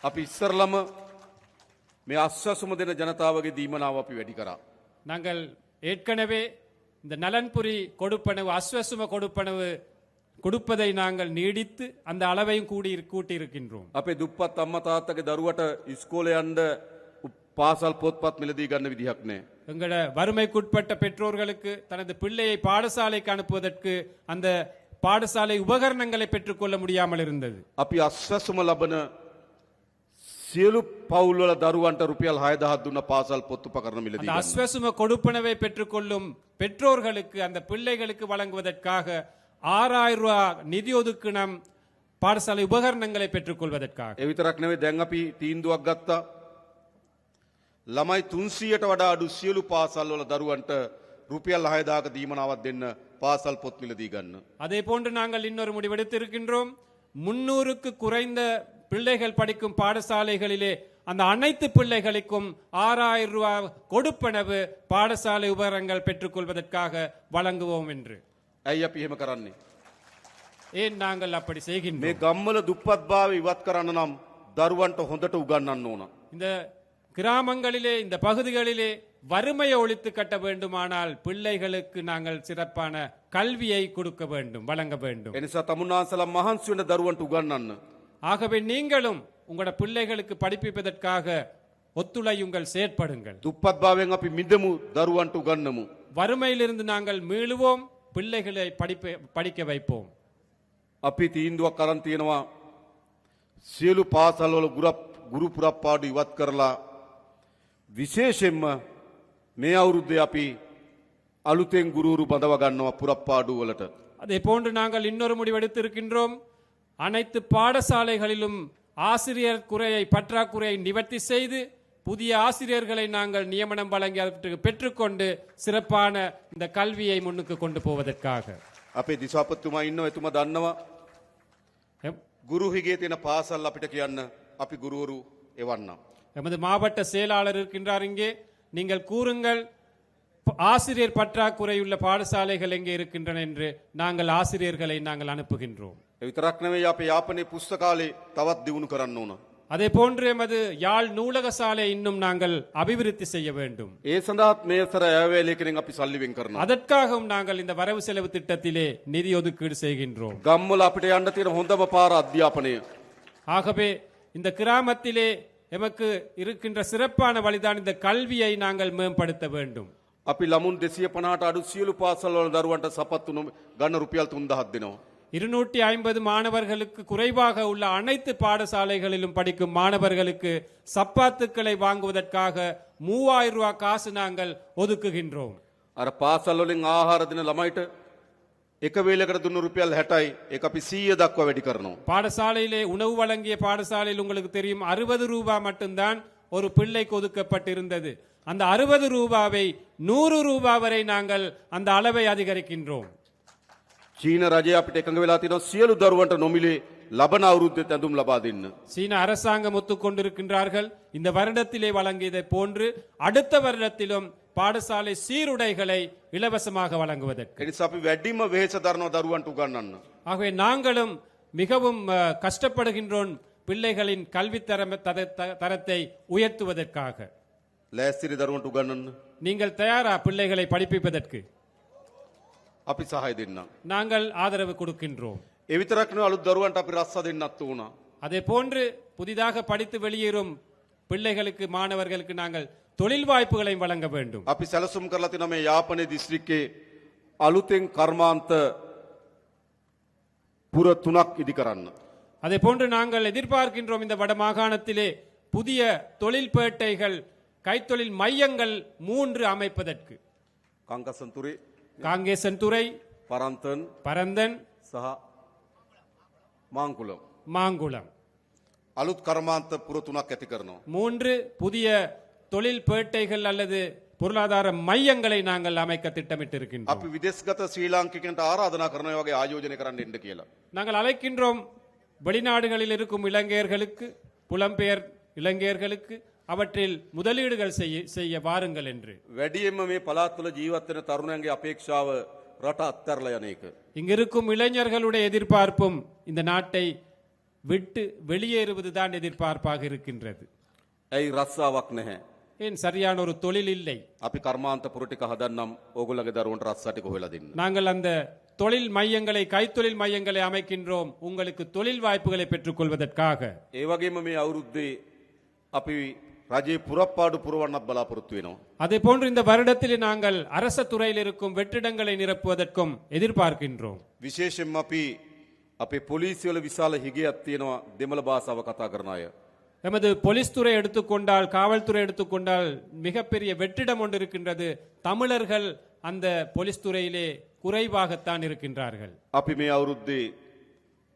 අපි ඉස්සරලම මේ අස්වැසුම දෙන ජනතාවගේ දීමනාව අපි වැඩි කරා. நாங்கள் ஏற்கனவே இந்த நலன்புரி கொடுப்பனவு அஸ்வசும கொடுப்பனவு கொடுப்பதை நாங்கள் நீடித்து அந்த அளவையும் கூட்டியிருக்கின்றோம். අපේ දුප්පත් අම්මා තාත්තගේ දරුවට ඉස්කෝලේ යන්න පාසල් පොත්පත් මිලදී ගන්න විදිහක් නැහැ. எங்களோட வறுமைக்குட்பட்ட பெற்றோர்களுக்கு தனது பிள்ளையை பாடசாலைக்கு அனுப்புவதற்கு அந்த பாடசாலை உபகரணங்களை பெற்றுக்கொள்ள முடியாமல் இருந்தது. අපි අස්වැසුම ලබන සියලු පවුල්වල දරුවන්ට රුපියල් 6000ක් දුන්න පාසල් පොත් උපකරණ මිලදී அந்த ගන්න. அஸ்வசும கொடுப்பனவை பெற்றுக்கொள்ளும் பெற்றோர்களுக்கு அந்த பிள்ளைகளுக்கு வழங்குவதற்காக 6000 ரூபாய் நிதி ஒதுக்கினம் பாடசாலை உபகரணங்களை பெற்றுக்கொள்வதற்காக. ඒ විතරක් නෙවෙයි දැන් අපි තීන්දුවක් ගත්තා. ළමයි 300ට වඩා අඩු සියලු පාසල්වල දරුවන්ට රුපියල් 6000ක දීමනාවක් දෙන්න පාසල් පොත් මිලදී ගන්න. அதே போன்று நாங்கள் இன்னொரு முடிவெடுத்திருக்கின்றோம். 300க்கு குறைந்த பிள்ளைகள் படிக்கும் பாடசாலைகளிலே அந்த அனைத்து பிள்ளைகளுக்கும் 6000 ரூபாய் கொடுப்பனவு பாடசாலை உபகரணங்கள் பெற்றுக்கொள்வதற்காக வழங்குவோம் என்று. ඇයි අපි එහෙම කරන්නේ? ஏன் நாங்கள் அப்படி මේ செய்கின்றோம்? ගම්වල දුප්පත්භාවය ඉවත් කරන්න නම් දරුවන්ට හොඳට උගන්වන්න ඕන. இந்த கிராமங்களிலே இந்த பகுதிகளிலே வறுமையை ஒழித்து கட்ட வேண்டுமானால் பிள்ளைகளுக்கு நாங்கள் சிறப்பான கல்வியை கொடுக்க வேண்டும், வழங்க வேண்டும். එනිසා තමුන්නාන්සලා මහන්සි වෙන දරුවන්ට උගන්වන්න. ஆகவே நீங்களும் உங்களோட பிள்ளைகளுக்கு படிப்பிப்பதற்காக ஒத்துழையுங்கள், செயற்படுங்கள். දුප්පත්භාවයෙන් අපි මිදමු දරුවන්ට උගන්වමු. வறுமையிலிருந்து நாங்கள் மீளுவோம், பிள்ளைகளை படிக்க வைப்போம். අපි තීන්දුවක් අරන් තියෙනවා සියලු පාසල්වල ගුරු පුරප්පාඩු ඉවත් කරලා විශේෂයෙන්ම මේ අවුරුද්දේ අපි අලුතෙන් ගුරුවරු බඳව ගන්නවා පුරප්පාඩු වලට. அதே போன்று நாங்கள் இன்னொரு முடிவெடுத்திருக்கின்றோம். அனைத்து பாடசாலைகளிலும் ஆசிரியர் பற்றாக்குறையை நிவர்த்தி செய்து புதிய ஆசிரியர்களை நாங்கள் நியமனம் வழங்கி அவற்றுக்கு பெற்றுக்கொண்டு சிறப்பான இந்த கல்வியை முன்னுக்கு கொண்டு போவதற்காக. අපේ දිසාපතිතුමා ඉන්නවා, එතුමා දන්නවා ගුරු හිගේ තියෙන පාසල් අපිට කියන්න අපි ගුරුවරු එවන්නම්. எமது மாவட்ட செயலாளர் இருக்கின்றார் இங்கே. நீங்கள் கூறுங்கள் ஆசிரியர் பற்றாக்குறையுள்ள பாடசாலைகள் எங்கே இருக்கின்றன என்று நாங்கள் ஆசிரியர்களை நாங்கள் அனுப்புகின்றோம். ඒ විතරක් නෙවෙයි අපේ යාපනයේ පුස්තකාලේ තවත් දියුණු කරන්න ඕන. அதே போன்று எமது யாழ் நூலக சாலை இன்னும் நாங்கள் அபிவிருத்தி செய்ய வேண்டும். ඒ සඳහාත් මේ සර ඇවැලේකෙන් අපි සල්ලි වෙන් කරනවා. அதற்காகவும் நாங்கள் இந்த வரவு செலவு திட்டத்திலே நிதி ஒதுக்கீடு செய்கின்றோம். ගම්වල අපිට යන්න තියෙන හොඳම පාර අධ්‍යාපනය. ஆகவே இந்த கிராமத்திலே எமக்கு இருக்கின்ற சிறப்பான வழிதான் இந்த கல்வியை நாங்கள் மேம்படுத்த வேண்டும். අපි ළමුන් 250ට අඩු සියලු පාසල්වල දරුවන්ට සපත්තු ගන්න රුපියල් 3000ක් දෙනවා. 250 மாணவர்களுக்கு குறைவாக உள்ள அனைத்து பாடசாலைகளிலும் படிக்கும் மாணவர்களுக்கு சப்பாத்துக்களை வாங்குவதற்காக 3000 ரூபாய் காசு நாங்கள் ஒதுக்குகின்றோம். අර පාසල් වලින් ආහාර දෙන ළමයිට එක වේලකට දුන්න රුපියල් 60යි ඒක අපි 100 දක්වා වැඩි කරනවා. பாடசாலையிலே உணவு வழங்கிய பாடசாலையில் உங்களுக்கு தெரியும் 60 ரூபாய் மட்டும்தான் ஒரு பிள்ளைக்கு ஒதுக்கப்பட்டிருந்தது. அந்த 60 ரூபாவை 100 ரூபாய் வரை நாங்கள் அந்த அளவை அதிகரிக்கின்றோம். චීන රජය අපිට එකඟ වෙලා තියෙනවා සියලු දරුවන්ට නොමිලේ ලබන අවුරුද්දේ ඇඳුම් ලබා දෙන්න. சீன அரசாங்கம் ஒத்துக்கொண்டிருக்கின்றார்கள். இந்த வருடத்திலே வழங்கியதை போன்று அடுத்த வருடத்திலும் பாடசாலை சீருடைகளை இலவசமாக வழங்குவதற்கு. ඒ නිසා අපි වැඩිම වෙහෙස දරනවා දරුවන්ට උගන්වන්න. ஆகவே நாங்களும் மிகவும் கஷ்டப்படுகின்றோம் பிள்ளைகளின் கல்வி தரத்தை உயர்த்துவதற்காக. ලෑස්තිරි දරුවන්ට උගන්වන්න. நீங்கள் தயாரா பிள்ளைகளை படிப்பிப்பதற்கு? අපි සහාය දෙන්නම්. நாங்கள் ஆதரவு கொடுக்கின்றோம். ඒ විතරක් නෙවෙයි අලුත් දරුවන්ට අපි රස්සා දෙන්නත් උනා. அதே போன்று புதிதாக படித்து வெளியேறும் பிள்ளைகளுக்கு மாணவர்களுக்கு நாங்கள் தொழில் வாய்ப்புகளை வழங்க வேண்டும். අපි සැලසුම් කරලා තියෙනවා මේ යාපනයේ දිස්ත්‍රික්කේ අලුතෙන් කර්මාන්ත පුර 3ක් ඉදි කරන්න. அதே போன்று நாங்கள் எதிர்பார்க்கின்றோம் இந்த வட மாகாணத்திலே புதிய தொழில்பேட்டைகள், கைத்தொழில் மையங்கள் 3 அமைப்பதற்கு. කංකසන්තුරේ, காங்கேசன்துறை, பரந்தன், සහ මාංකුලම්. மாங்குளம் අලුත් කර්මාන්ත පුර 3ක් ඇති කරනවා. 3 புதிய தொழில் பேட்டைகள் அல்லது பொருளாதார மையங்களை நாங்கள் அமைக்க திட்டமிட்டிருக்கின்றோம். අපි විදේශගත ශ්‍රී ලාංකිකයන්ට ආරාධනා කරනවා වගේ ආයෝජනය කරන්න එන්න කියලා. நாங்கள் அழைக்கின்றோம் வெளிநாடுகளில் இருக்கும் இலங்கையர்களுக்கு, புலம்பெயர் இலங்கையர்களுக்கு அவற்றில் முதலீடுகள் செய்ய வாருங்கள் என்று. වැඩියෙන්ම මේ පළාත්වල ජීවත් වෙන තරුණයන්ගේ අපේක්ෂාව රට අත්හැරලා යන එක. இங்கிருக்கும் இளைஞர்களுடைய எதிர்பார்ப்பும் இந்த நாட்டை விட்டு வெளியேறுவதுதான் எதிர்பார்ப்பாக இருக்கின்றது. ඇයි රස්සාවක් නැහැ. ஏன் சரியான ஒரு தொழில் இல்லை. අපි කර්මාන්ත පුර ටික හදන්නම් ඕගොල්ලන්ගේ දරුවන්ට රස්සා ටික හොයලා දෙන්න. நாங்கள் அந்த தொழில் மையங்களை கைத்தொழில் மையங்களை அமைக்கின்றோம் உங்களுக்கு தொழில் வாய்ப்புகளை பெற்றுக்கொள்வதற்காக. ඒ වගේම මේ අවුරුද්දේ අපි රජයේ පුරප්පාඩු පුරවන්නත් බලාපොරොත්තු වෙනවා. அதே போன்று இந்த வருடத்தில் நாங்கள் அரச துறையில் இருக்கும் வெற்றிடங்களை நிரப்புவதற்கும் எதிர்பார்க்கின்றோம். විශේෂයෙන්ම අපි අපේ පොලිසිය වල විශාල හිගයක් තියෙනවා දෙමළ භාෂාව කතා කරන අය. எமது போலீஸ் துறை எடுத்துக்கொண்டால் காவல்துறை எடுத்துக்கொண்டால் மிகப்பெரிய வெற்றிடம் ஒன்று இருக்கின்றது. தமிழர்கள் அந்த போலீஸ் துறையிலே குறைவாகத்தான் இருக்கின்றார்கள். අපි මේ අවුරුද්දේ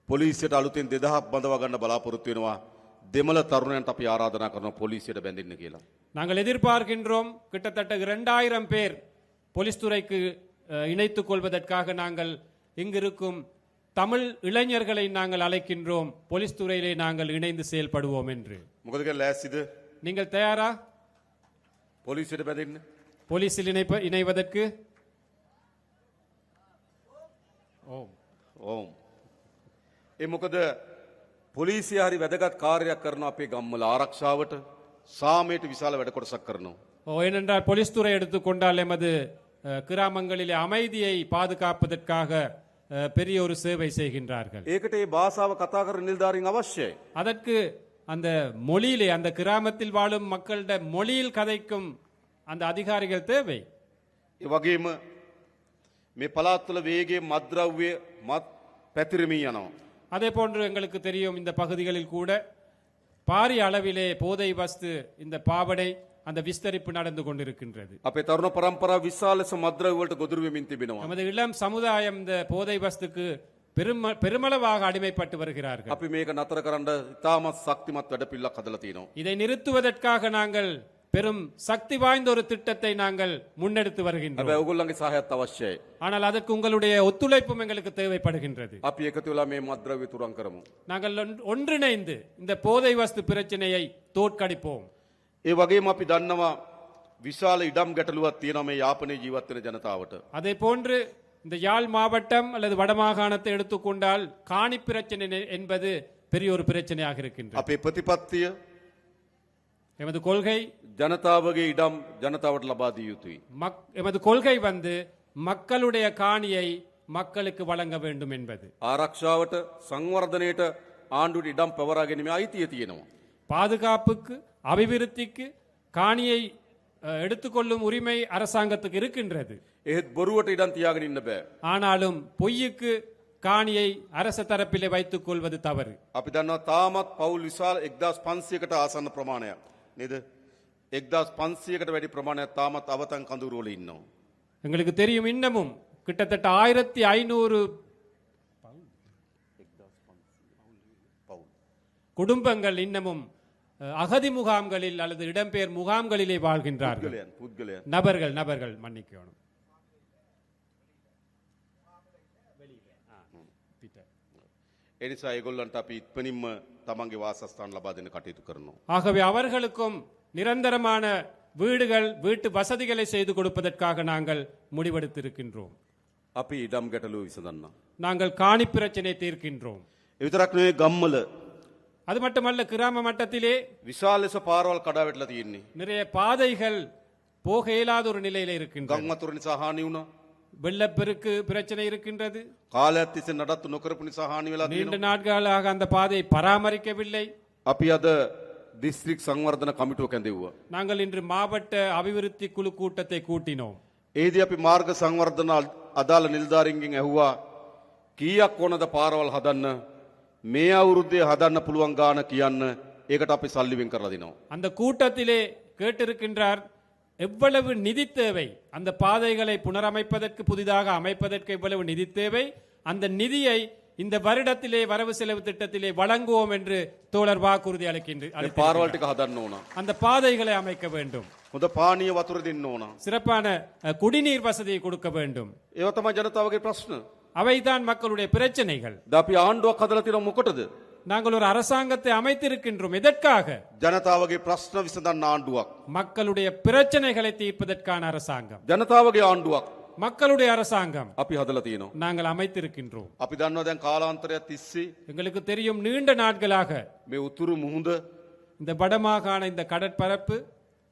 පොලිසියට අලුතෙන් 2000ක් බඳවා ගන්න බලාපොරොත්තු වෙනවා. දෙමළ තරුණයන්ට අපි ආරාධනා කරනවා පොලිසියට බැඳෙන්න කියලා. நாங்கள் எதிர்பார்க்கின்றோம் கிட்டத்தட்ட 2000 பேர் போலீஸ் துறைக்கு இணைத்துக் கொள்வதற்காக நாங்கள் இங்கிருக்கும் தமிழ் இளைஞர்களை நாங்கள் அழைக்கின்றோம் போலீஸ் துறையிலே நாங்கள் இணைந்து செயல்படுவோம் என்று. මොකද කියලා ලෑස්තිද? நீங்கள் தயாரா පොලිසියට බැඳෙන්න? போலீஸில் இணைவதற்கு? ஓம். ඕම්. ඒ මොකද පොලිසිය හරි වැදගත් කාර්යයක් කරනවා අපේ ගම්වල ආරක්ෂාවට සාමයට විශාල වැඩ කොටසක් කරනවා. ஏனென்றால் போலீஸ் துறை எடுத்துக்கொண்டால் எமது கிராமங்களிலே அமைதியை பாதுகாப்பதற்காக பெரிய ஒரு சேவை செய்கின்றார்கள். ඒකට ඒ භාෂාව කතා කරන නිලධාරීන් අවශ්‍යයි. அதற்கு அந்த மொழியிலே அந்த கிராமத்தில் வாழும் மக்களிட மொழியில் கதைக்கும் அந்த அதிகாரிகள் தேவை. ඒ වගේම මේ පළාත්වල වේගයේ මත්ද්‍රව්‍ය මත් පැතිරෙමින් යනවා. அதே போன்று எங்களுக்கு தெரியும் இந்த பகுதிகளில் கூட பாரிய அளவிலே போதை வஸ்து இந்த பாவனை அந்த விஸ்தரிப்பு நடந்து கொண்டிருக்கின்றது. අපේ තරුණ පරම්පරාව විශාල ලෙස මත්ද්‍රව්‍ය වලට ගොදුරු වෙමින් තිබෙනවා. நமது இளம் சமுதாயம் இந்த போதை வஸ்துக்கு பெருமளவாக அடிமைப்பட்டு வருகிறார்கள். අපි මේක නතර කරන්න ඉතාමත් ශක්තිමත් වැඩපිළිවෙලක් හදලා තියෙනවා. இதை நிறுத்துவதற்காக நாங்கள் பெரும் சக்தி வாய்ந்த ஒரு திட்டத்தை நாங்கள் முன்னெடுத்து வருகின்றோம். හැබැයි ඕගොල්ලන්ගේ සහයත් අවශ්‍යයි. ஆனால் அதற்கு உங்களுடைய ஒத்துழைப்பும் எங்களுக்கு தேவைப்படுகின்றது. අපි එකතු වෙලා මේ මත්ද්‍රව්‍ය තුරන් කරමු. நாங்கள் ஒன்றிணைந்து இந்த போதை வஸ்து பிரச்சனையை தோற்கடிப்போம். ඒ වගේම අපි දන්නවා විශාල ඉඩම් ගැටලුවක් තියෙනවා මේ යාපනයේ ජීවත් වෙන ජනතාවට. அதே போன்று இந்த யாழ் மாவட்டம் அல்லது வடமாகாணத்தை எடுத்துக்கொண்டால் காணி பிரச்சனை என்பது பெரிய ஒரு பிரச்சனையாக இருக்கின்றது. අපේ ප්‍රතිපත්තිය எமது கொள்கை ජනතාවගේ ඉඩම් ජනතාවට ලබා දිය යුතුයි. எமது கொள்கை மக்களுடைய காணியை மக்களுக்கு வழங்க வேண்டும் என்பது. ආරක්ෂාවට සංවර්ධනයට ආණ්ඩුවට ඉඩම් පවරා ගැනීමේ අයිතිය තියෙනවා. பாதுகாப்புக்கு அபிவிருத்திக்கு காணியை எடுத்துக்கொள்ளும் உரிமை அரசாங்கத்துக்கு இருக்கின்றது. ඒත් බොරුවට ඉඩම් තියාගෙන ඉන්න බෑ. ஆனாலும் பொய்யுக்கு காணியை அரச தரப்பிலே வைத்துக் கொள்வது தவறு. අපි දන්නවා තාමත් පවුල් විශාල 1500කට ආසන්න ප්‍රමාණයක් නේද? 1500කට වැඩි ප්‍රමාණයක් තාමත් අවතන් කඳුරු වල ඉන්නවා. எங்களுக்கு தெரியும் இன்னமும் கிட்டத்தட்ட 1500 குடும்பங்கள் இன்னமும் அகதி முகாம்களில் அல்லது இடம்பெயர் முகாம்களிலே வாழ்கின்றார்கள். පුද්ගලයන් நபர்கள் மன்னிக்கணும். ඒ නිසා ඒගොල්ලන්ට අපි ඉක්මනින්ම තමන්ගේ වාසස්ථාන ලබා දෙන්න කටයුතු කරනවා. ஆகவே அவர்களுக்கும் நிரந்தரமான வீடுகள் வீட்டு வசதிகளை செய்து கொடுப்பதற்காக நாங்கள் முடிவெடுத்திருக்கின்றோம். අපි ඉඩම් ගැටලුව විසඳන්න. நாங்கள் காணி பிரச்சனை தீர்க்கின்றோம். ඒ විතරක් නෙවෙයි ගම්වල அது மட்டுமல்ல கிராம மட்டத்திலே විශාල ලෙස පාරවල් කඩා වැටලා තියෙන්නේ. நிறைய பாதைகள் போக இயலாத ஒரு நிலையில இருக்கின்றன. ගම් වතුර නිසා හානි වුණා. வெள்ளப்பெருக்கு பிரச்சனை இருக்கின்றது. කාලයක් තිස්සේ නඩත්තු නොකරපු නිසා හානි වෙලා நீண்ட තියෙනවා. நாட்களாக அந்த பாதையை பராமரிக்கவில்லை. අපි අද දිස්ත්‍රික් සංවර්ධන කමිටුව කැඳෙව්වා. நாங்கள் இன்று மாவட்ட அபிவிருத்தி குழு கூட்டத்தை கூட்டினோம். ඒදී අපි මාර්ග සංවර්ධන අදාළ නිලධාරීන්ගෙන් ඇහුවා කීයක් ඕනද පාරවල් හදන්න මේ අවුරුද්දේ හදන්න පුළුවන් ගාන කියන්න. ඒකට අපි සල්ලි වෙන් කරලා දෙනවා. அந்த கூட்டத்திலே கேட்டிருக்கின்றார் எவ்வளவு நிதி தேவை அந்த பாதைகளை புனரமைப்பதற்கு புதிதாக அமைப்பதற்கு எவ்வளவு நிதி தேவை அந்த நிதியை இந்த வருடத்திலே வரவு செலவு திட்டத்திலே வழங்குவோம் என்று தோழர் வாக்குறுதி அளிக்கின்றார். පාරවල් ටික හදන්න ඕන. அந்த பாதைகளை அமைக்க வேண்டும். හොඳ පානීය වතුර දෙන්න ඕන. சிறப்பான குடிநீர் வசதியை கொடுக்க வேண்டும். ඒව තමයි ජනතාවගේ ප්‍රශ්න. அவைதான் மக்களுடைய பிரச்சனைகள். ද අපි ආණ්ඩුවක් හදලා තියෙනවා මොකටද? நாங்கள் ஒரு அரசாங்கத்தை அமைத்திருக்கின்றோம். எதற்காக? ජනතාවගේ ප්‍රශ්න විසඳන්න ආණ්ඩුවක්. மக்களுடைய பிரச்சனைகளை தீர்ப்பதற்கான அரசாங்கம். ජනතාවගේ ආණ්ඩුවක්. மக்களுடைய அரசாங்கம் අපි හදලා තියෙනවා. நாங்கள் அமைத்திருக்கின்றோம். අපි දන්නවා දැන් කාලාන්තරයක් තිස්සේ எங்களுக்கு தெரியும் நீண்ட நாட்களாக මේ උතුරු මුහුද இந்த வடமாகாண இந்த கடற்பரப்பு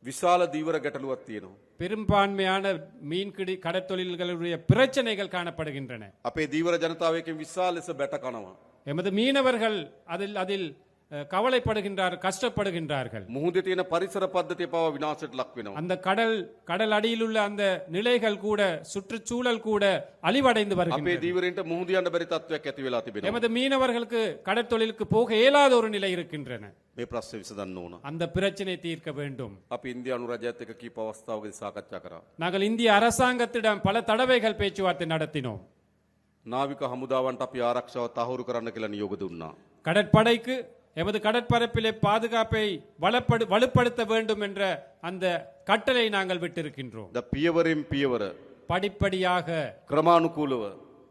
විශාල දීවර ගැටලුවක් තියෙනවා. பெரும்பான்மையான மீன்பிடி கடற்தொழில்களுடைய பிரச்சனைகள் காணப்படுகின்றன. අපේ දීවර ජනතාව එකෙන් විශාල ලෙස බැට කනවා. எமது மீனவர்கள் அதில் அதில் கவலைப்படுகின்றார்கள், கஷ்டப்படுகின்றார்கள். මුහුදේ තියෙන පරිසර පද්ධතිය පවා විනාශයට ලක් වෙනවා. அந்த கடல் அடியில் உள்ள அந்த நிலைகள் கூட சுற்றுச்சூழல் கூட அழிவடைந்து අපේ வருகின்றன. දීවරෙන්ට මුහුද යන්න බැරි තත්ත්වයක් ඇති වෙලා තිබෙනවා. எமது மீனவர்களுக்கு கடற்தொழிலுக்கு போக இயலாத ஒரு நிலை இருக்கின்றன. මේ ප්‍රශ්නේ විසඳන්න ඕන. அந்த பிரச்சனை தீர்க்க வேண்டும். අපි ඉන්දියානු රජයත් එක්ක කීප අවස්ථාවකදී සාකච්ඡා කරා. நாங்கள் இந்திய அரசாங்கத்திடம் பல தடவைகள் பேச்சுவார்த்தை நடத்தினோம். නාවික හමුදාවන්ට අපි ආරක්ෂාව තහවුරු කරන්න කියලා නියෝග දුන්නා. கடற்படைக்கு எமது கடற்பரப்பிலே பாதுகாப்பை வலுப்படுத்த வேண்டும் என்ற அந்த கட்டளை நாங்கள் விட்டிருக்கின்றோம். ද පියවරෙන් පියවර படிப்படியாக ක්‍රමානුකූලව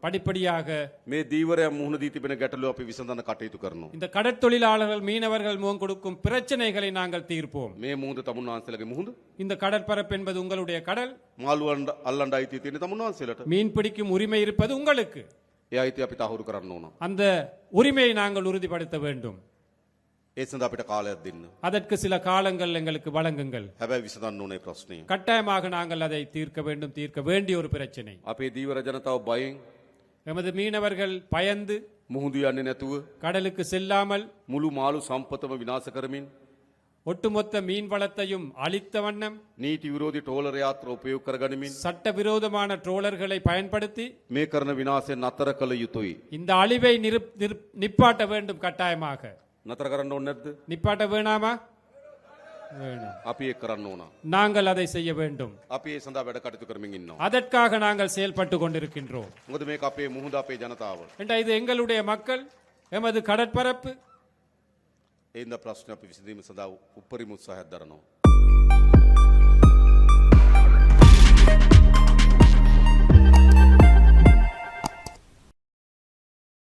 படிப்படியாக මේ දීවරයන් මුහුණ දී තිබෙන ගැටලුව අපි විසඳන්න කටයුතු කරනවා. இந்த கடற்தொழிலாளர்கள் மீனவர்கள் முகம் கொடுக்கும் பிரச்சனைகளை நாங்கள் தீர்ப்போம். මේ මුහුද තමුන් වහන්සේලාගේ මුහුද இந்த கடற்பரப்பு என்பது உங்களுடைய கடல். මාළුවන් අල්ලන්න අයිතිය තියෙන තමුන් වහන්සේලාට. மீன் பிடிக்கும் உரிமை இருப்பது உங்களுக்கு. ඒ අයිතිය අපි තහවුරු කරන්න ඕන. அந்த உரிமையை நாங்கள் உறுதிப்படுத்த வேண்டும். ඒ සඳහා අපිට කාලයක් දෙන්න. அதற்கு சில காலங்கள் எங்களுக்கு வழங்குங்கள். හැබැයි විසඳන්න ඕනේ ප්‍රශ්නේ. கட்டாயமாக நாங்கள் அதை தீர்க்க வேண்டும், தீர்க்க வேண்டிய ஒரு பிரச்சனை. අපේ දීවර ජනතාව බයෙන් எமது மீனவர்கள் பயந்து මුහුදු යන්නේ නැතුව கடலுக்கு செல்லாமல் මුළු මාළු සම්පතම විනාශ කරමින් ஒட்டுமொத்த மீன் வளத்தையும் அழித்த வண்ணம் නීති විරෝධී ට්‍රෝලර් යාත්‍ර උපයෝග කරගනිමින් சட்டவிரோதமான ட்ரோலர்களை பயன்படுத்தி මේ කරන විනාශය නතර කළ යුතුයි. இந்த அழிவை நிப்பாட்ட வேண்டும். கட்டாயமாக නතර කරන්න ඕනේ නැද්ද? நிப்பாட்ட வேணாமா? வேணும். අපි ඒක කරන්න ඕන. நாங்கள் அதை செய்ய வேண்டும். අපි ඒ සඳහා වැඩ කටයුතු කරමින් ඉන්නවා. அதற்காக நாங்கள் செயல்பட்டு கொண்டிருக்கின்றோம். මොකද මේක අපේ මුහුද අපේ ජනතාව. என்றால் இது எங்களுடைய மக்கள், எமது கடற்பரப்பு. ඒ ඉඳ ප්‍රශ්න අපි විසඳීම සඳහා උපරිම උත්සාහයක් දරනවා.